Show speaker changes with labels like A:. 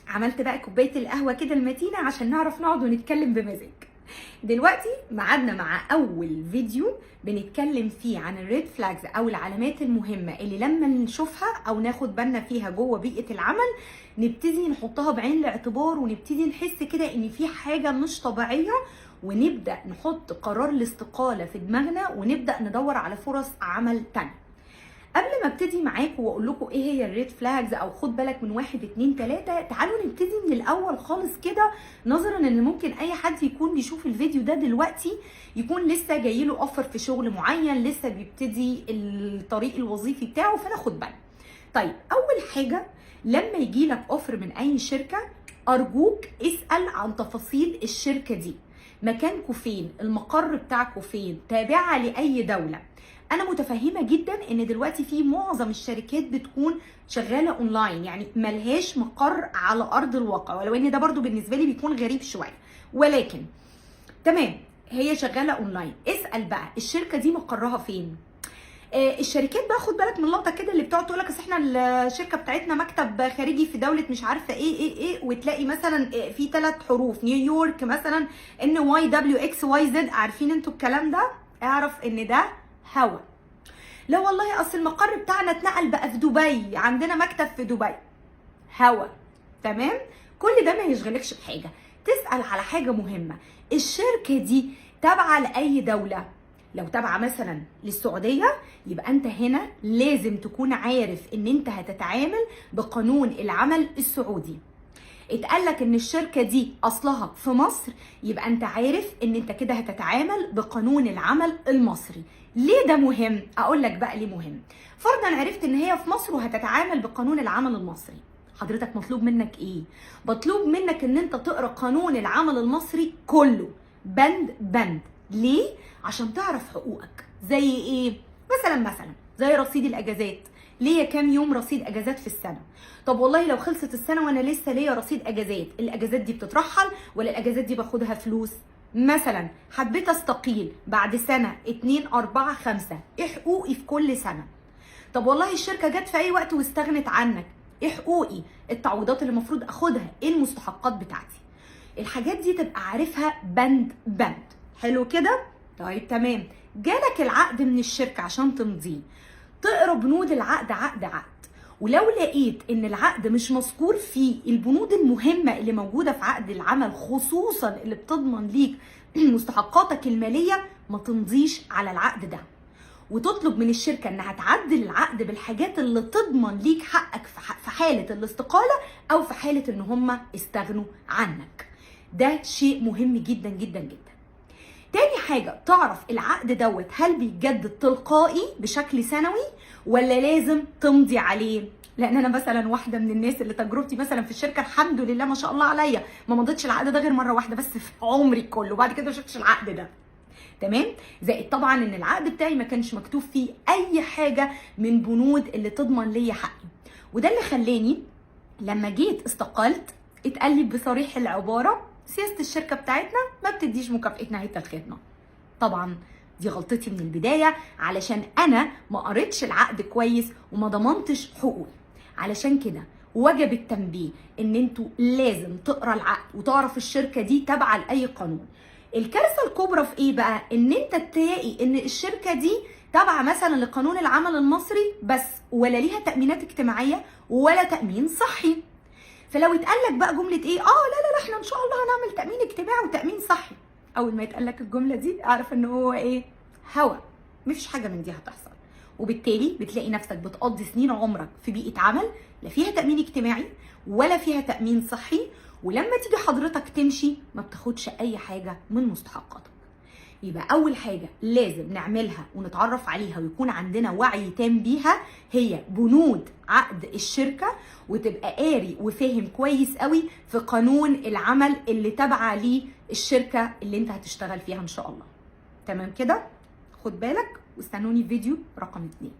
A: عملت بقى كوبايه القهوه كده المتينه عشان نعرف نقعد ونتكلم بمزاج. دلوقتي ميعادنا مع اول فيديو بنتكلم فيه عن الريد فلاجز او العلامات المهمه اللي لما نشوفها او ناخد بالنا فيها جوه بيئه العمل نبتدي نحطها بعين الاعتبار ونبتدي نحس كده ان في حاجه مش طبيعيه، ونبدا نحط قرار الاستقاله في دماغنا ونبدا ندور على فرص عمل تانية. قبل ما ابتدي معاكم واقول لكم ايه هي الريد فلاجز او خد بالك من 1 2 3، تعالوا نبتدي من الاول خالص كده، نظرا ان ممكن اي حد يكون بيشوف الفيديو ده دلوقتي يكون لسه جاي له اوفر في شغل معين، لسه بيبتدي الطريق الوظيفي بتاعه، فناخد بالنا. طيب اول حاجه لما يجي لك اوفر من اي شركه ارجوك اسال عن تفاصيل الشركه دي، مكانكم فين، المقر بتاعكم فين، تابعه لاي دوله. انا متفهمه جدا ان دلوقتي في معظم الشركات بتكون شغاله اونلاين، يعني ملهاش مقر على ارض الواقع، ولو ان ده برضو بالنسبه لي بيكون غريب شويه، ولكن تمام هي شغاله اونلاين. اسال بقى الشركه دي مقرها فين. الشركات بقى خد بالك من اللقطه كده اللي بتقعد تقول لك اصل احنا الشركه بتاعتنا مكتب خارجي في دوله مش عارفه ايه، وتلاقي مثلا في 3 حروف نيويورك مثلا NYWXYZ. عارفين انتوا الكلام ده؟ اعرف ان ده هوا. لا والله اصل المقر بتاعنا اتنقل بقى في دبي، عندنا مكتب في دبي. هوا. تمام؟ كل ده ما يشغلكش بحاجه. تسال على حاجه مهمه، الشركه دي تابعه لاي دوله؟ لو تابعه مثلا للسعوديه يبقى انت هنا لازم تكون عارف ان انت هتتعامل بقانون العمل السعودي. اتقال لك ان الشركه دي اصلها في مصر يبقى انت عارف ان انت كده هتتعامل بقانون العمل المصري. ليه ده مهم؟ اقول لك بقى ليه مهم. فرضا عرفت ان هي في مصر وهتتعامل بقانون العمل المصري، حضرتك مطلوب منك ايه؟ مطلوب منك ان انت تقرا قانون العمل المصري كله بند بند. ليه؟ عشان تعرف حقوقك. زي ايه؟ مثلا زي رصيد الاجازات، ليا كام يوم رصيد اجازات في السنه. طب والله لو خلصت السنه وانا لسه ليا رصيد اجازات، الاجازات دي بتترحل ولا الاجازات دي باخدها فلوس؟ مثلا حبيت استقيل بعد سنه 2 4 5، ايه حقوقي في كل سنه؟ طب والله الشركه جت في اي وقت واستغنت عنك، ايه حقوقي؟ التعويضات اللي المفروض اخدها، ايه المستحقات بتاعتي؟ الحاجات دي تبقى عارفها بند بند. حلو كده؟ طيب تمام. جالك العقد من الشركه عشان تمضيه، تقرا بنود العقد عقد، ولو لقيت ان العقد مش مذكور فيه البنود المهمه اللي موجوده في عقد العمل، خصوصا اللي بتضمن ليك مستحقاتك الماليه، ما تمضيش على العقد ده، وتطلب من الشركه انها تعدل العقد بالحاجات اللي تضمن ليك حقك في حاله الاستقاله او في حاله ان هم استغنوا عنك. ده شيء مهم جدا جدا جدا. تاني حاجة تعرف العقد دوت هل بيتجدد تلقائي بشكل سنوي ولا لازم تمضي عليه؟ لان انا مثلا واحدة من الناس اللي تجربتي مثلا في الشركة الحمد لله ما شاء الله عليا ما مضيتش العقد ده غير مرة واحدة بس في عمري كله، وبعد كده ما شفتش العقد ده. تمام؟ زائد طبعا ان العقد بتاعي ما كانش مكتوب فيه اي حاجة من بنود اللي تضمن ليا حقي. وده اللي خلاني لما جيت استقلت اتقال لي بصريح العبارة سياسة الشركة بتاعتنا ما بتديش مكافأة نهاية الخدمة. طبعا دي غلطتي من البداية، علشان انا ما قريتش العقد كويس وما ضمنتش حقوقي. علشان كده وجب التنبيه ان انتوا لازم تقرا العقد وتعرف الشركة دي تابعة لاي قانون. الكارثة الكبرى في ايه بقى؟ ان انت تلاقي ان الشركة دي تابعة مثلا لقانون العمل المصري بس، ولا ليها تأمينات اجتماعية ولا تأمين صحي. فلو اتقال لك بقى جمله ايه، لا احنا ان شاء الله هنعمل تامين اجتماعي وتامين صحي، اول ما يتقال لك الجمله دي اعرف ان هو ايه، هوا. مفيش حاجه من دي هتحصل، وبالتالي بتلاقي نفسك بتقضي سنين عمرك في بيئه عمل لا فيها تامين اجتماعي ولا فيها تامين صحي، ولما تيجي حضرتك تمشي ما بتاخدش اي حاجه من مستحقاتك. يبقى اول حاجه لازم نعملها ونتعرف عليها ويكون عندنا وعي تام بيها هي بنود عقد الشركه، وتبقى قاري وفاهم كويس قوي في قانون العمل اللي تابعه ليه الشركه اللي انت هتشتغل فيها ان شاء الله. تمام كده؟ خد بالك واستنوني في فيديو رقم 2.